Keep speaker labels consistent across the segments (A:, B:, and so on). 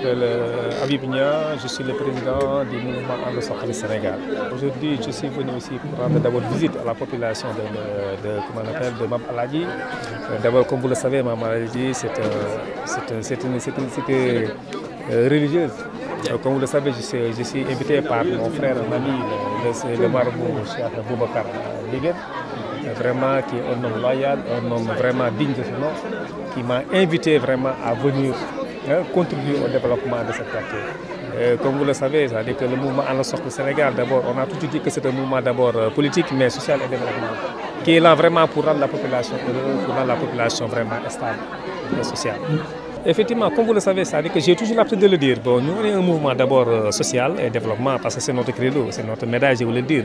A: m'appelle Habib Nia, je suis le président du mouvement And Suxali Sénégal. Aujourd'hui, je suis venu aussi pour rendre d'abord visite à la population de Mame Aladji. D'abord, comme vous le savez, Mame Aladji, c'est une cité religieuse. Comme vous le savez, je suis invité par mon frère, un ami, le marabout Cheikh Boubacar Ndieguene, vraiment qui est un homme loyal, un homme vraiment digne de ce nom, qui m'a invité vraiment à venir contribuer au développement de ce quartier. Comme vous le savez, c'est-à-dire que le mouvement And Suxali Sénégal, d'abord, on a toujours dit que c'est un mouvement d'abord politique, mais social et développement, qui est là vraiment pour rendre la population heureuse, pour rendre la population vraiment stable et sociale. Effectivement, comme vous le savez, c'est-à-dire que j'ai toujours l'habitude de le dire. Bon, nous, on est un mouvement d'abord social et développement, parce que c'est notre credo, c'est notre médaille, je voulais le dire.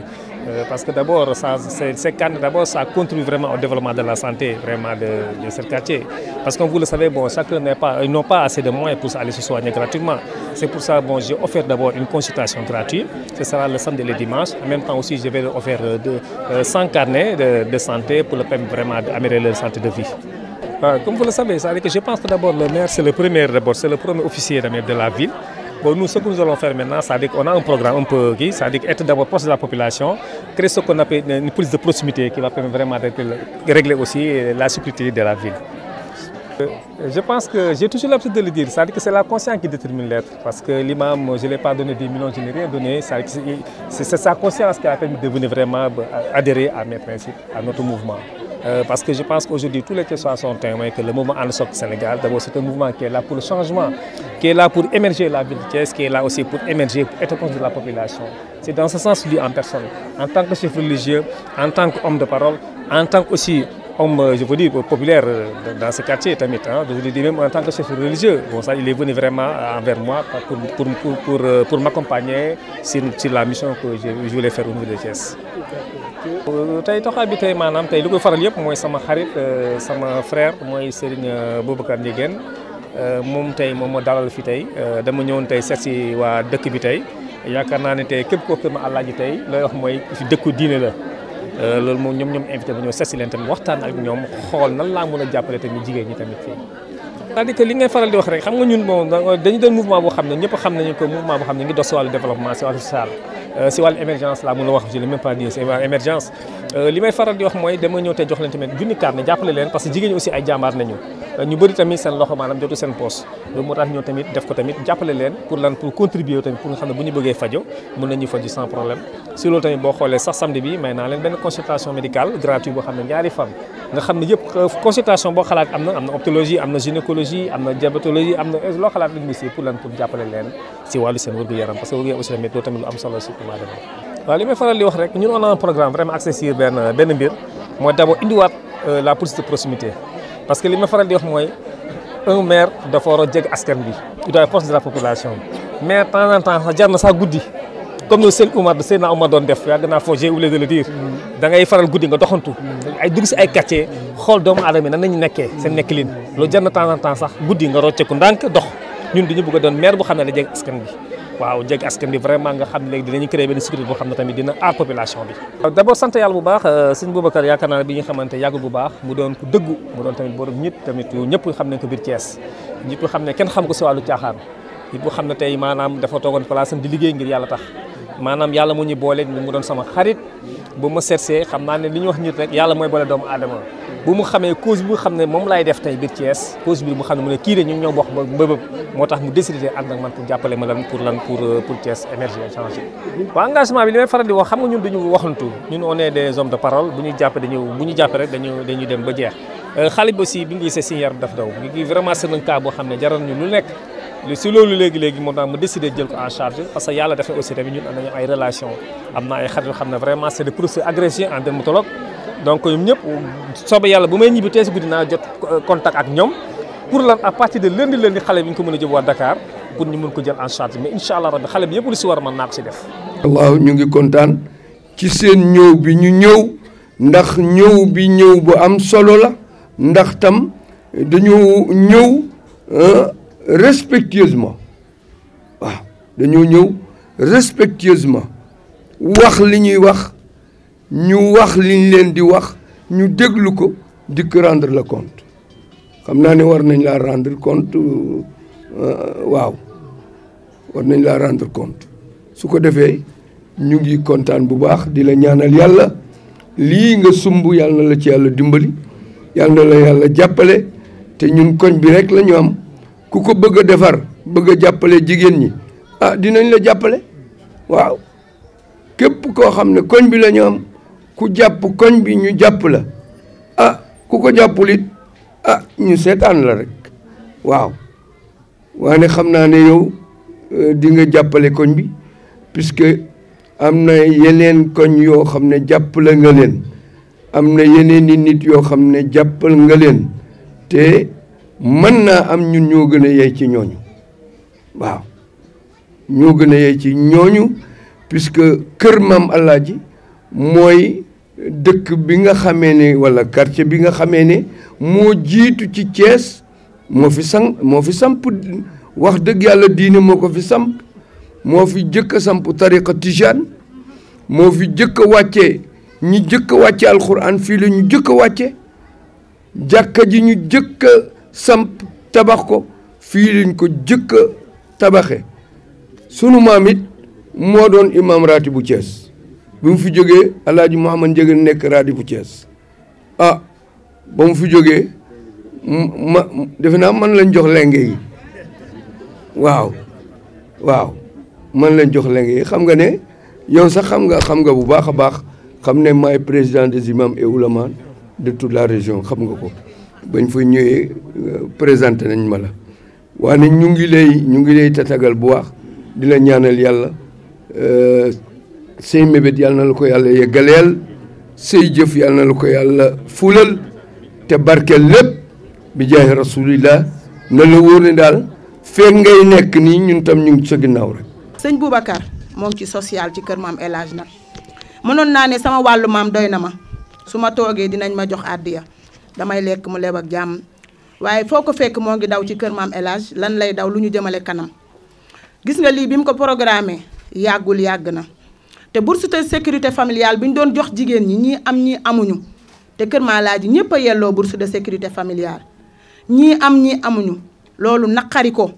A: Parce que d'abord, ça contribue vraiment au développement de la santé, vraiment de ce quartier. Parce que comme vous le savez, bon, chacun n'ont pas assez de moyens pour aller se soigner gratuitement. C'est pour ça que bon, j'ai offert d'abord une consultation gratuite. Ce sera le samedi et le dimanche. En même temps aussi, je vais offrir 100 carnets de santé pour le permettre vraiment d'améliorer leur santé de vie. Comme vous le savez, que je pense que d'abord le maire c'est le premier officier de la ville. Bon, nous, ce que nous allons faire maintenant, c'est-à-dire qu'on a un programme un peu qui, c'est-à-dire être d'abord proche de la population, créer ce qu'on appelle une police de proximité qui va permettre vraiment de régler aussi la sécurité de la ville. Je pense que j'ai toujours l'habitude de le dire, c'est-à-dire que c'est la conscience qui détermine l'être. Parce que l'imam, je ne l'ai pas donné des millions, je n'ai rien donné. C'est sa conscience qui a permis de venir vraiment adhérer à mes principes, à notre mouvement. Parce que je pense qu'aujourd'hui, tous les questions sont témoins que le mouvement And Suxali Sénégal, d'abord c'est un mouvement qui est là pour le changement, qui est là pour émerger la ville de Thiès, qui est là aussi pour émerger, pour être proche de la population. C'est dans ce sens lui en personne, en tant que chef religieux, en tant qu'homme de parole, en tant qu'aussi homme, je veux dire, populaire dans ce quartier, tamit, hein, je dis même en tant que chef religieux. Bon, ça, il est venu vraiment envers moi pour m'accompagner sur la mission que je voulais faire au niveau de Thiès. Tay taxawaay bi tey maanaam tey li koy faral yëpp mooy sama xarit sama frère mooy Serigne Boubacar Ndieguene moom tey moom moo dalal fi tey dama ñëwoon tey seet si waa dëkk bi tey yaakaar naa ne tey képp koo kër ma Alaaji tey looy wax mooy fi dëkku diine la loolu moom ñoom invité ba ñëw seet si leen tamit waxtaan ak ñoom xool nan laa mën a jàppale tamit jigéen ñi tamit fii. c'est-à-dire que li ngay faral di wax rek xam nga ñun bon dañu doon mouvement boo xam ne ñëpp xam nañu que mouvement boo xam ne ngi dox si wàllu développement si wàllu social si wàllu émergence laa mën a wax je ne l'ai même pas dit c'est wàllu émergence li may faral di wax mooy dama ñëw tey jox leen tamit junni carte ne jàppale leen parce que jigéen ñi aussi ay jàmbaar nañu ñu bëri tamit seen loxo maanaam jotu seen poche loolu moo tax ñëw tamit def ko tamit jàppale leen pour lan pour contribuer tamit pour nga xam ne bu ñu bëggee fajo mën nañu faju sans problème si loolu tamit boo xoolee sax samedi bi may naa leen benn consultation médicale gratuite boo xam ne ñaari fan nga xam ne yëpp consultation boo xalaat am na optologie am na gynécologie am na diabétologie am na loo xalaat lañu si pour lan pour jàppale leen si wàllu seen wér-gu-yaram parce que wér-gu-yaram aussi tamit loolu tamit lu am solo si pour maa demee waaw li may faral di wax rek ñun on a un programme vraiment axé sur benn mbir mooy d'abord indiwaat la police de proximité parce que li may faral di wax mooy un maire dafa war a jege askan bi il doit être proche de la population mais de temps en temps sax jar na sax guddi comme le Seydina Omar doon def yàgg naa foo j'ai oublié de le dire da ngay faral guddi nga doxantu ay dugg si ay quartier xool doomu aadama yi nan nañu nekkee seen nekk lin loolu jar na temps en temps sax guddi nga rocceeku ndànk dox ñun dañu bëgg a doon maire bu xam ne da jege askan bi waaw jege askan bi vraiment nga xam ne léegi dinañu créer benn sécurité boo xam ne tamit dina aar population bi. d'abord sant yàlla bu baax sëñ Boubacar yaakaar naa ne bi ñu xamante yàggul bu baax mu doon ku dëggu mu doon tamit borom ñit tamit ñëpp xam nañ ko biir Thiès ñit xam ne kenn xam ko si wàllu caaxaan nit bu xam ne tey maanaam dafa toogoon place am di liggéey ngir yàlla tax maanaam yàlla mu ñu boole mu doon sama xarit bu ma seetsee xam naa ne li ñu wax nit rek yàlla mooy boole doomu aadama bu mu xamee cause bi mu xam ne moom laay def tey biir Thiès cause bi mu xam ne mu ne kii de ñun ñoo bokk ba mbëbëb moo tax mu décidé ànd ak man pour jàppale ma lan pour Thiès émerger changer. waaw engagement bi li may faral di wax xam nga ñun dañu waxantu ñun on est des hommes de parole bu ñu jàppee rek dañuy dem ba jeex xale bi aussi bi ngi gisee suñu yaram daf daw ngi vraiment c'est un cas boo xam ne jaral ñu lu nekk si loolu léegi moo tax ma décidé jël ko en charge parce que yàlla dafay aussi tamit ñun am nañu ay relation am na ay xarit yoo xam ne vraiment c'est des professeurs agrégés en dermatologue donc ñoom ñëpp soobee yàlla bu may ñibbi tey si guddi naa jot contact ak ñoom pour lan à partir de lundi xale bi ñu ko mën a jëm waa Dakar pour ñu mën ko jël en charge mais incha allah rabbi xale bi yëpp lu si war mën naa ko si def.
B: waaw ñu ngi kontaan ci seen ñëw bi ñu ñëw ndax ñëw bu am solo la ndax tam dañu ñëw respectueusement waaw dañoo ñëw respectueusement wax li ñuy wax ñu wax liñ leen di wax ñu déglu ko di ko rendre le compte xam naa ne war nañ laa rendre compte waaw war nañ laa rendre compte su ko defee ñu ngi kontaan bu baax di la ñaanal yàlla lii nga sumb yàlla na la ci yàlla dimbali yàlla na la yàlla jàppale te ñun koñ bi rek la ñu am ku ko bëgg a defar bëgg a jàppale jigéen ñi ah dinañ la jàppale waaw képp koo xam ne koñ bi la ñu am ku jàpp koñ bi ñu jàpp la ah ku ko jàppul it ah ñu seetaan la rek waaw waane xam naa ne yow di nga jàppale koñ bi puisque am na yeneen koñ yoo xam ne jàppale nga leen am na yeneen i nit yoo xam ne jàppal nga leen te mën naa am ñun ñoo gën a yey ci ñooñu waaw ñoo gën a yey ci ñooñu puisque kër Maam Alaaji mooy dëkk bi nga xamee ne walla quartier bi nga xamee ne moo jiitu ci Thiès moo fi samp wax dëgg yàlla diine moo ko fi samp moo fi jëkk a samp tariqa tijaan moo fi jëkk a wàcce ñi jëkk a wàcce alxuraan fii la ñu jëkk a wàcce jàkka ji ñu jëkk a samp tabax ko fii lañ ko jëkk a tabaxe sunu maam it moo doon imam raati bu Thiès bi mu fi jógee alaaji Mouhamad Ndiéguène nekk raati bu Thiès ah ba mu fi jógee defe naa man lañ jox lenge yi waaw man lañ jox lenge yi xam nga ne yow sax xam nga bu baax a baax xam ne maay président des imams et oulémas de toute la région xam nga ko bañ fa ñëwee présenté nañ ma la waane ñu ngi lay tatagal bu baax di la ñaanal yàlla say mébét yàlla na la ko yàlla yeggaleel say jëf yàlla na la ko yàlla fulal te barkeel lépp bi jaay rasulillah na la wóor ne daal feeg ngay nekk nii ñun tam ñu ngi sa ginnaaw rek.
C: sëñ Boubacar moo ngi ci social ci kër maam El Hadj nag mënoon naa ne sama wàllu maam doy na ma su ma toogee dinañ ma jox àddiya damay lekk mu leb ak jàmm waaye foo ko fekk moo ngi daw ci kër maam El Hadj lan lay daw lu ñu jëmale kanam gis nga lii bi mu ko programmé yàgg na te bourse de sécurité familiale bi ñu doon jox jigéen ñi ñii am ñii amuñu te kër maam El Hadj ñëpp a yelloo bourse de sécurité familiale ñii am ñii amuñu loolu naqari ko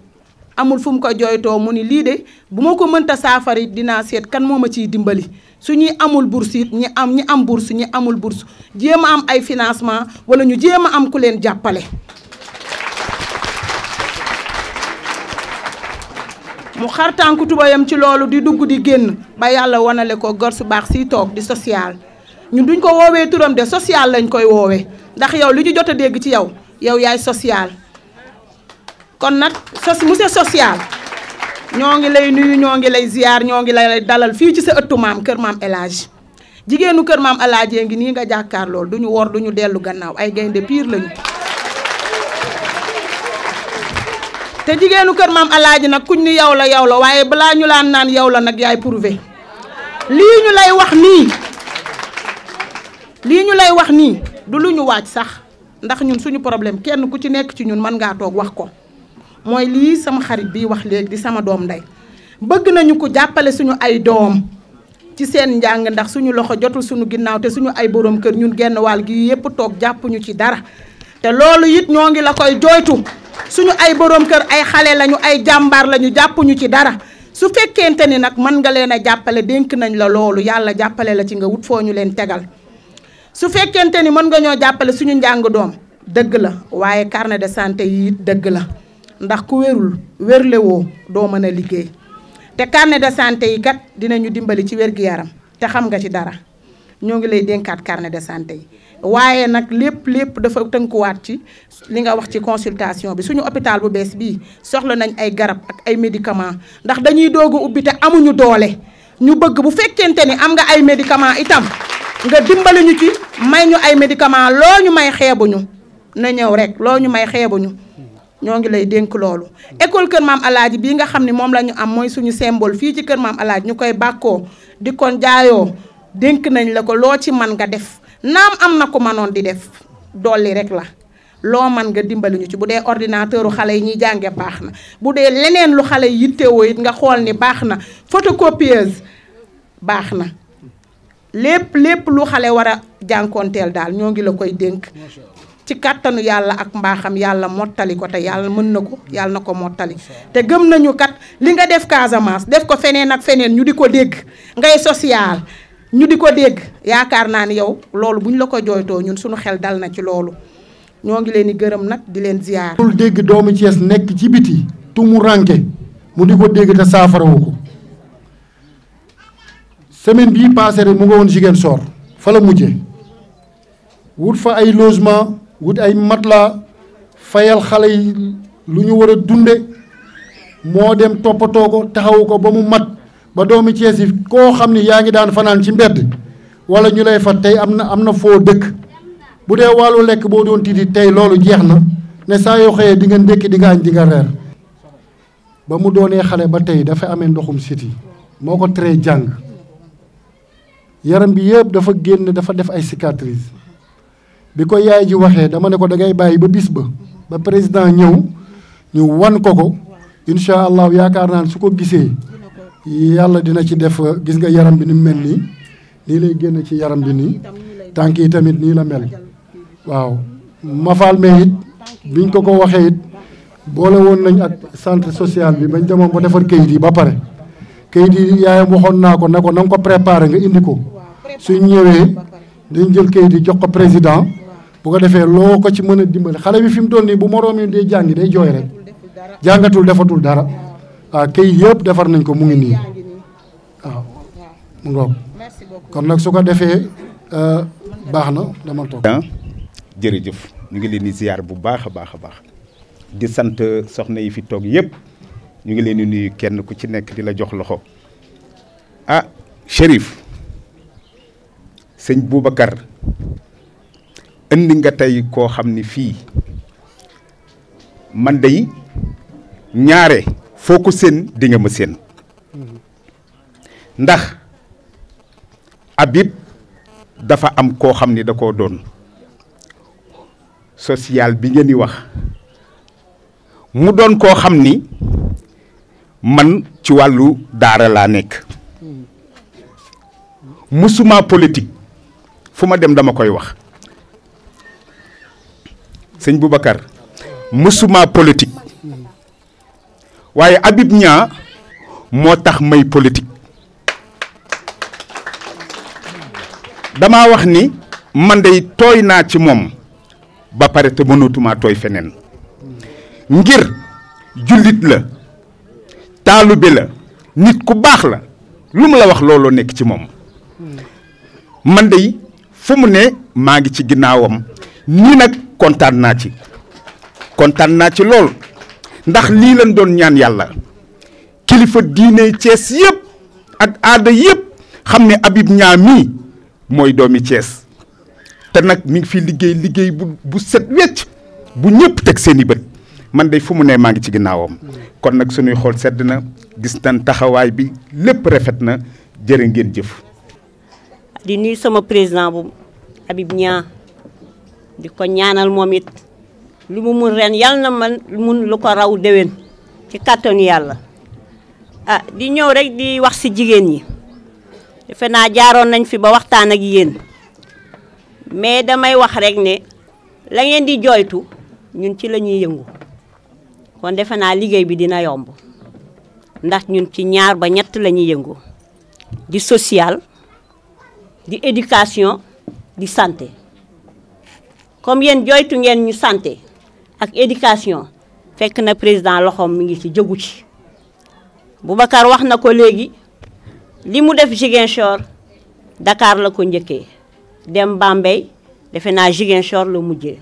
C: amul fu mu ko jooytoo mu ni lii de bu ma ko mënta saafari dinaa seet kan moo ma ciy dimbali su ñuy amul bourse it ñi am bourse ñi amul bourse jéem a am ay financement wala ñu jéem a am ku leen jàppale. mu xar tànku tubayam ci loolu di dugg di génn ba yàlla wanale ko gor su baax siy toog di social ñun duñ ko woowee turam de social lañ koy woowee ndax yow li ñu jot a dégg ci yow yaay social. kon nag monsieur social ñoo ngi lay nuyu ñoo ngi lay ziar ñoo ngi lay dalal fii ci sa ëttu maam kër maam El Hadj jigéenu kër maam El Hadj ngi nii nga jàkkaar lool duñu wor duñu dellu gannaaw ay gaynde piir lañu te jigéenu kër maam El Hadj nag kuñ ni yow la waaye balaa ñu laan naan yow la nag yaay prouvé lii ñu lay wax nii du lu ñu waaj sax ndax ñun suñu problème kenn ku ci nekk ci ñun mën ngaa toog wax ko mooy lii sama xarit bi wax léegi di sama doom ndey bëgg nañu ko jàppale suñu ay doom ci seen njàng ndax suñu loxo jotul suñu ginnaaw te suñu ay borom kër ñun genn wàll gi yépp toog jàppuñu ci dara te loolu it ñoo ngi la koy jooytu suñu ay borom kër ay xale lañu ay jàmbaar lañu jàppuñu ci dara su fekkente ni nag mën nga leen a jàppale dénk nañ la loolu yàlla jàppale la ci nga wut foo ñu leen tegal su fekkente ni mën nga ñoo jàppale suñu njàng doom dëgg la waaye carnet de santé yi dëgg la ndax ku wérle woo doo mën a liggéey te carnet de santé yi kat dinañu dimbali ci wér-gi-yaram te xam nga ci dara ñoo ngi lay dénkaat carnet de santé yi waaye nag lépp dafa tënkuwaat ci li nga wax ci consultation bi suñu hôpital bu bees bii soxla nañ ay garab ak ay médicaments ndax dañuy doog a ubbi te amuñu doole ñu bëgg bu fekkente ni am nga ay médicaments itam nga dimbali ñu ci may ñu ay médicaments loo ñu may xeebuñu na ñëw rek loo ñu may xeebuñu ñoo ngi lay dénk loolu. école kër maam El Hadj bii nga xam ne moom la ñu am mooy suñu symbole fii ci kër maam El Hadj ñu koy bàkkoo di ko jaayoo dénk nañ la ko loo ci man nga def naam am na ko mënoon di def dolli rek la loo man nga dimbali ñu ci bu dee ordinateur u xale yi ñuy jànge baax na bu dee leneen lu xale yi yittewoo it nga xool ni baax na photocopieuse baax na lépp lu xale war a jànkoonteel daal ñoo ngi la koy dénk ci kàttanu yàlla ak mbaaxam yàlla mottali ko te yàlla mën na ko yàlla na ko mottali te gëm nañu kat li nga def Casamance def ko feneen ak feneen ñu di ko dégg ngay social ñu di ko dégg yaakaar naa ni yow loolu bu ñu la ko jooytoo ñun suñu xel dal na ci loolu ñoo ngi leen di gërëm nag di leen ziyaar.
D: loolu dégg doomu Thiès nekk ci biti tumu ranke mu di ko dégg te saafarawu ko semaine bii passé rek mu nga woon Ziguinchor fa la mujje wut fa ay logement wut ay matelas fayal xale yi lu ñu war a dunde moo dem toppatoo ko taxawu ko ba mu mat ba doomi Thiès yi koo xam ni yaa ngi daan fanaan ci mbedd wala ñu lay fa tey am na foo dëkk bu dee wàllu lekk boo doon tiiti tey loolu jeex na ne saa yoo xëyee di nga ndékki di nga añ di nga reer ba mu doonee xale ba tey dafa amee ndoxum siti moo ko teree jàng yaram bi yëpp dafa génn dafa def ay cicatrices bi ko yaay ji waxee dama ne ko da ngay bàyyi ba bis ba président ñëw ñu wan ko incha allah yaakaar naa ne su ko gisee yàlla dina ci def gis nga yaram bi ni mu mel nii lay génn ci yaram bi nii tànk yi tamit nii la mel waaw Mafal mais it biñ ko waxee it boole woon nañ ak centre social bi bañ demoon ba defar kayit yi ba pare kayit yi yaayam waxoon naa ko ne ko na nga ko préparé nga indi ko suñ ñëwee dañ jël kayit yi jox ko président bu ko defee loo ko ci mën a dimbali xale bi fi mu toll nii bu moroom yi day jàngi day jooy rek jàngatul defatul dara waaw kayit yëpp defar nañ ko mu ngi nii waaw mu ngoog kon nag su ko defee baax na dama toog.
E: jërëjëf ñu ngi leen di ziar bu baax a baax a baax di sant soxna yi fi toog yëpp ñu ngi leen di nuyu kenn ku ci nekk di la jox loxo ah Chérif sëñ Boubacar indi nga tey koo xam ni fii man day ñaare foo ko seen di nga ma seen ndax Habib dafa am koo xam ni da koo doon social bi ngeen di wax mu doon koo xam ni man ci wàllu daara laa nekk musuma politique fu ma dem dama koy wax sëñ Boubacar musuma politique waaye Habib Niang moo tax may politique dama wax ni man day tooy naa ci moom ba pare te mënatuma tooy feneen ngir jullit la taalibe la nit ku baax la lu mu la wax looloo nekk ci moom man day fu mu ne maa ngi ci ginnaawam nii nag kontaan naa ci lool ndax lii lañ doon ñaan yàlla kilifa diine Thiès yëpp ak aada yëpp xam ne Habib Niang mii mooy doomi Thiès te nag mi ngi fi liggéey bu set wecc bu ñëpp teg seeni bët man day fu mu ne maa ngi ci ginnaawam kon nag suñuy xool sedd na gis nañ taxawaay bi lépp rafet na jërë ngeen jëf.
F: di nuyu sama président bu Habib Niang di ko ñaanal moom it lu mu mun ren yàlla na man mun lu ko raw déwén ci kàttanu yàlla ah di ñëw rek di wax si jigéen ñi defe naa jaaroon nañ fi ba waxtaan ak yéen mais damay wax rek ne la ngeen di jooytu ñun ci la ñuy yëngu kon defe naa liggéey bi dina yomb ndax ñun ci 2 ba 3 la ñuy yëngu di social di éducation di santé comme yéen jooytu ngeen ñu santé ak éducation fekk na président loxoom mi ngi ci jógu ci Boubacar wax na ko léegi li mu def Ziguinchor Dakar la ko njëkkee dem Bambey defe naa Ziguinchor la mujjee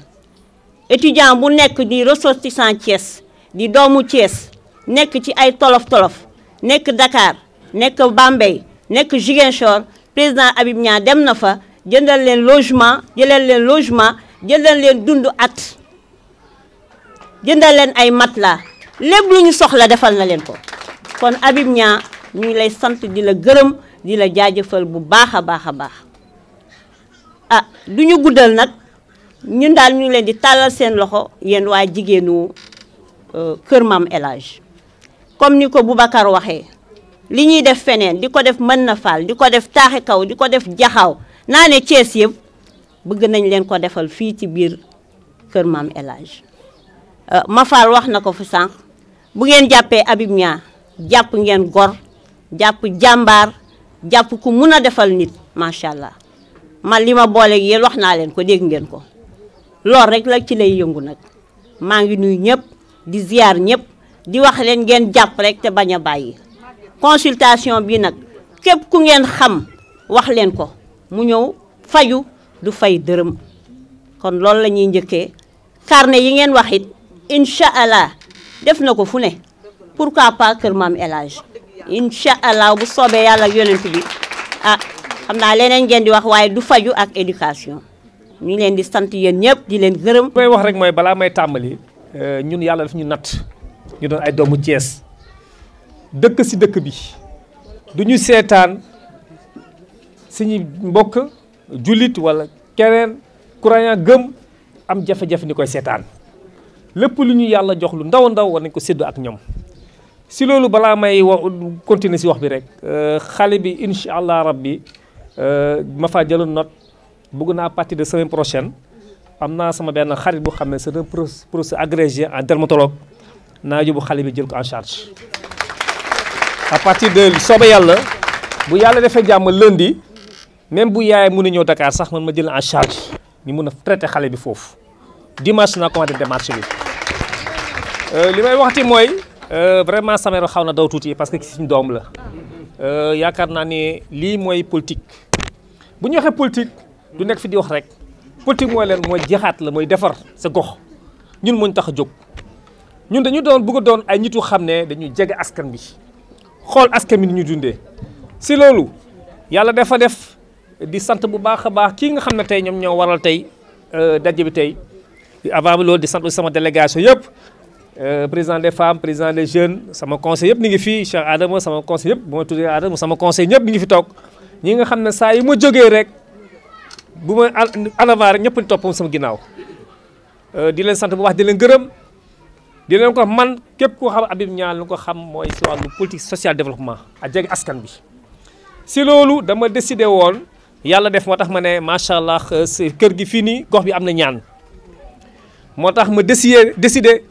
F: étudiant bu nekk di ressortissant Thiès di doomu Thiès nekk ci ay tolof-tolof nekk Dakar nekk Bambey nekk Ziguinchor président Habib Niang dem na fa jëndal leen logement jëndal leen dund at jëndal leen ay matelas lépp lu ñu soxla defal na leen ko kon Habib Niang ñu ngi lay sant di la gërëm di la jaajëfal bu baax a baax a baax ah du ñu guddal nag ñun daal ñu ngi leen di tàllal seen loxo yéen waa jigéenu Kër Maam El Hadj comme ni ko Boubacar waxee li ñuy def feneen di ko def mën na faal di ko def taaxi kaw di ko def jaxaaw naa ne Thiès yëpp bëgg nañ leen ko defal fii ci biir kër Maam El Hadj Mafal wax na ko fi sànq bu ngeen jàppee Habib Niang jàpp ngeen gor jàpp jàmbaar jàpp ku mun a defal nit macha allah man li ma booleeg yéen wax naa leen ko dégg ngeen ko lool rek la ci lay yëngu nag maa ngi nuyu ñëpp di ziar ñëpp di wax leen ngeen jàpp rek te bañ a bàyyi consultation bi nag képp ku ngeen xam wax leen ko mu ñëw faju du fay dërëm kon loolu la ñuy njëkkee carnet yi ngeen wax it incha allah def na ko fu ne pourquoi pas kër Maam El Hadj incha allah bu soobee yàlla ak yonent bi ah xam naa leneen ngeen di wax waaye du faju ak éducation ñu ngi leen di sant yéen ñëpp di leen gërëm.
A: may wax rek mooy balaa may tàmbali ñun yàlla daf ñu natt ñu doon ay doomu Thiès dëkk si dëkk bi du ñu seetaan suñu mbokk jullit wala keneen croyant gëm am jafe-jafe ni koy seetaan lépp lu ñu yàlla jox lu ndaw ndaw war nañ ko séddoo ak ñoom. si loolu balaa may continuer si wax bi rek xale bi incha allah rabbi ma faa jëloon note bëgg naa à partir de semaine prochaine am naa sama benn xarit bu xam ne c'est un professeur agrégé en dermatologue naa yóbbu xale bi jël ko en charge. à partir de soobee yàlla bu yàlla defee jàmm lundi même bu yaay mën a ñëw Dakar sax man ma jël en charge ñu mun a traité xale bi foofu dimanche naa commencé démarche bi li may waxti mooy. vraiment sama xaw na daw tuuti parce que suñu doom la yaakaar naa ne lii mooy politique bu ñu waxee politique du nekk fi di wax rek politique mooy leen mooy jeexaat la mooy defar sa gox ñun moo ñu tax a jóg ñun dañu doon bëgg a doon ay nit yu xam ne dañuy jege askan bi xool askan bi ni ñu dundee si loolu yàlla dafa def di sant bu baax a baax kii nga xam ne tey ñoom ñoo waral tey daje bi tey avant loolu di sant sama délégation yëpp. Président des femmes président des jeunes sama conseil yëpp ni ngi fii Cheikh Adama sama conseil yëpp bu ma tuddee Adama sama conseil ñëpp ni ngi fi toog ñi nga xam ne saa yi ma jógee rek bu ma en avant rek ñëpp di toppam sama ginnaaw di leen sant bu baax di leen gërëm di leen ko man képp koo xam Habib Niang lu ko xam mooy si wàllu politique social développement ak jege askan bi. si loolu dama décidé woon yàlla def moo tax ma ne macha allah si kër gi fii nii gox bi am na ñaan moo tax ma décidé.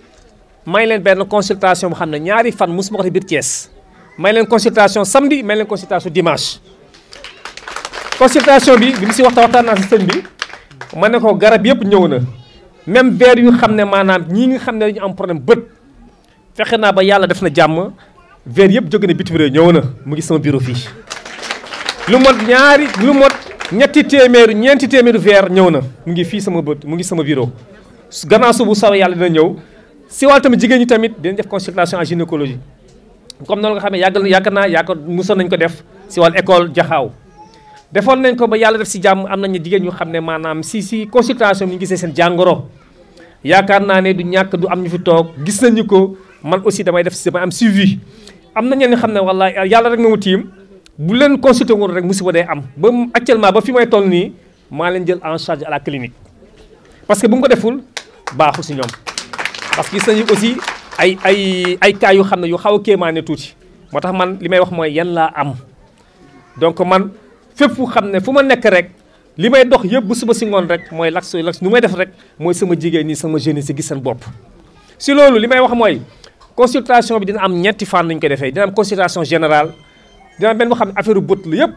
A: may leen benn consultation boo xam ne ñaari fan mosuma ko def biir Thiès may leen consultation samedi may leen consultation dimanche consultation bi mu si waxtaan naa si sëñ bi ma ne ko garab yëpp ñëw na même verre yu xam ne maanaam ñii nga xam ne dañu am problème bët fexe naa ba yàlla def na jàmm verre yëpp jóge na bitim réew ñëw na mu ngi sama bureau fii lu mot ñeenti téeméeru verre ñëw na mu ngi fii sama bët mu ngi sama bureau gannaaw subu saw yàlla dina ñëw si wàllu tamit jigéen ñi tamit dinañ def consultation en gynécologie comme noonu nga xam ne yàgg musoon nañ ko def si wàllu école jaxaaw defoon nañ ko ba yàlla def si jàmm am nañu jigéen ñu xam ne maanaam si consultation bi ñu gisee seen jàngoro yaakaar naa ne du ñàkk du am ñu fi toog gis nañu ko man aussi damay am suivi am na ñenn xam ne wallaahi yàlla rek na mu tiim bu leen consulté woon rek musiba day am ba actuellement ba fi may toll nii maa leen jël en charge à la clinique parce que bu mu ko deful baaxul si ñoom. parce que gis nañu aussi ay cas yu xam ne yu xaw a kéemaane tuuti moo tax man li may wax mooy yan laa am donc man fépp fu xam ne fu ma nekk rek li may dox yëpp bu suba si ngoon rek mooy lax nu may def rek mooy sama jigéen ñi sama jeunes si gis seen bopp. si loolu li may wax mooy consultation bi dina am ñetti fànn ñu ko defee dina am consultation générale dina am benn boo xam ne affaire bët la yëpp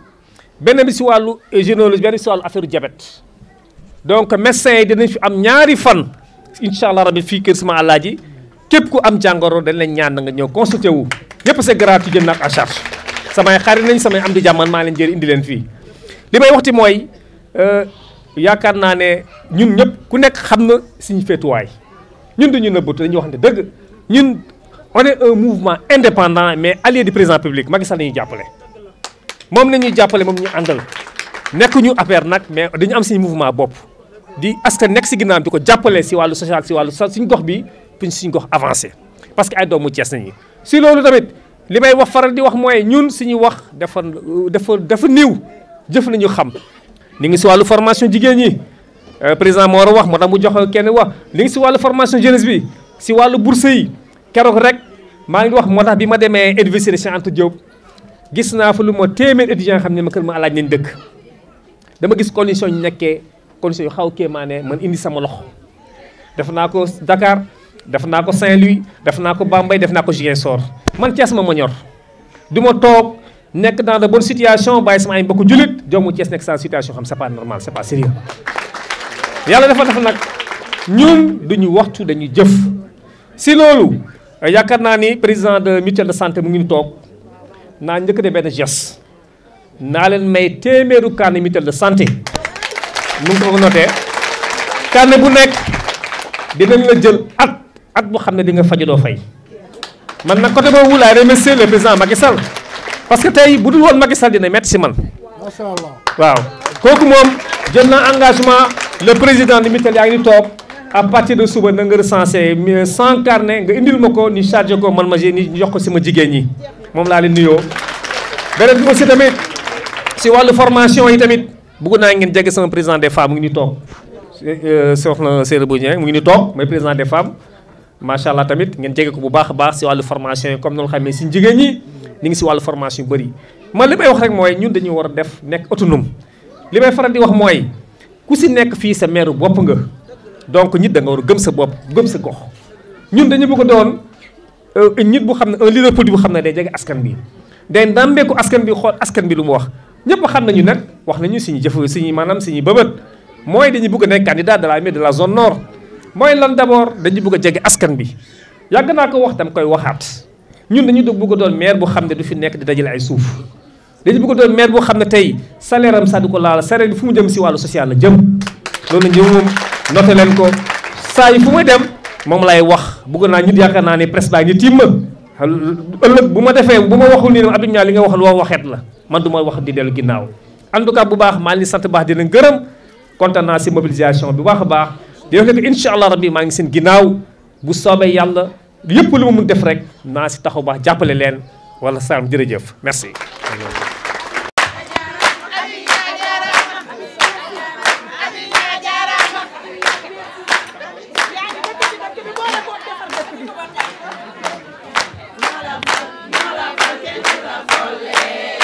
A: benn bi si wàllu généalogie benn bi si wàllu affaire diabète donc médecins yi dinañ fi am ñaari fan. incha allah rabi fii kër sama àllaaji képp ku am jàngoro dañ leen ñaan nga ñëw consulté wu yëpp c'est gratuit jël nag en charge samay xarit nañ samay am di jàmman maa leen jël indi leen fii. li may waxti mooy yaakaar naa ne ñun ñëpp ku nekk xam na suñu féetuwaay ñun duñu nëbbatu dañuy wax ne dëgg ñun on est un mouvement indépendant mais allié du président public Macky Sall la ñuy jàppale. moom la ñuy jàppale moom ñu àndal nekkuñu affaire nag mais dañu am suñu mouvement bopp. di askan nekk si ginnaaw di ko jàppale si wàllu social si wàllu suñu gox bi pour suñu gox avancé parce que ay doomu Thiès nañu si loolu tamit li may wax faral di wax mooy ñun suñuy wax dafa niiw jëf nañu xam li ngi si wàllu formation jigéen ñi président moo war a wax moo tax mu jox kenn wax li ngi si wàllu formation jeunesse bi si wàllu bourse yi keroog rek maa ngi wax moo tax bi ma demee université Cheikh Anta Diop gis naa fa lu ma téeméer étudiants xam ne ma kër ma alaaj nañ dëkk dama gis condition ñu nekkee condition yu xaw kéemaane man indi sama loxo def naa ko Dakar def naa ko Saint-Louis def naa ko Bambey def naa ko Ziguinchor man Thiès ma ñor du ma toog nekk dans de bonnes situations bàyyi sama ay mbokku jullit joomu Thiès nekk sa situation xam c'est pas normal c'est pas sérieux yàlla dafa def nag ñun duñu waxtu dañuy jëf si loolu yaakaar naa ni président de mutuelle de santé mu ngi toog naa njëkk de benn geste naa leen may téeméeru carnet mutuelle de santé mu ngi ko noté carnet bu nekk dinañ la jël at boo xam ne di nga faju doo fay man nag côté boobu laay remercier le président Macky Sall parce que tey bu dul woon Macky Sall dina metti si man
D: macha allah
A: waaw kooku moom jël na engagement le président de mutuelle yaa ngi ni toog à partir de suba na nga recensé 100 carnet nga indil ma ko ni chargé ko man ma ni jox ko sama jigéen ñi moom laa leen nuyoo beneen bi aussi tamit si wàllu formation yi tamit bëgg naa ngeen jege sama président des femmes mu ngi ni toog soxna Seydou Boudien mu ngi ni toog mooy président des femmes macha allah tamit ngeen jege ko bu baax a baax si wàllu formation yi comme noonu xamee si jigéen ñi ñu ngi si wàllu formation yu bëri man li may wax rek mooy ñun dañu war a def nekk autonome li may faral di wax mooy ku si nekk fii sa maire bopp nga donc nit da nga war a gëm sa bopp gëm sa gox ñun dañu bëgg a doon nit bu xam ne un leader politique bu xam ne day jege askan bi day ndàmbeeku askan bi xool askan bi lu mu wax ñëpp xam nañu nag wax nañu suñu jëf suñu maanaam suñu bëbët mooy dañu bëgg a nekk candidat de la mairie de la zone nord mooy lan d'abord dañu bëgg a jege askan bi yàgg naa ko wax dama koy waxaat ñun dañu bëgg a doon maire bu xam ne du fi nekk di dajale ay suuf dañu bëgg a doon maire boo xam ne tey salaire am sax du ko laal salaire bi fu mu jëm si wàllu social la jëm loolu la moom noté leen ko saa yi fu muy dem moom lay wax bëgg naa ñit yaakaar naa ne presse baa ngi tiim ma ëllëg bu ma defee bu ma waxul nii Abdou Niang li nga waxal waxeet la man du ma wax di dellu ginnaaw en tout cas bu baax maa ngi sant baax di leen gërëm kontaan naa si mobilisation bi baax a baax di wax ne incha allah rabbi maa ngi seen ginnaaw bu soobee yàlla yëpp lu ma mun def rek naa si taxaw baax jàppale leen wala salaam jërëjëf merci.
G: Folle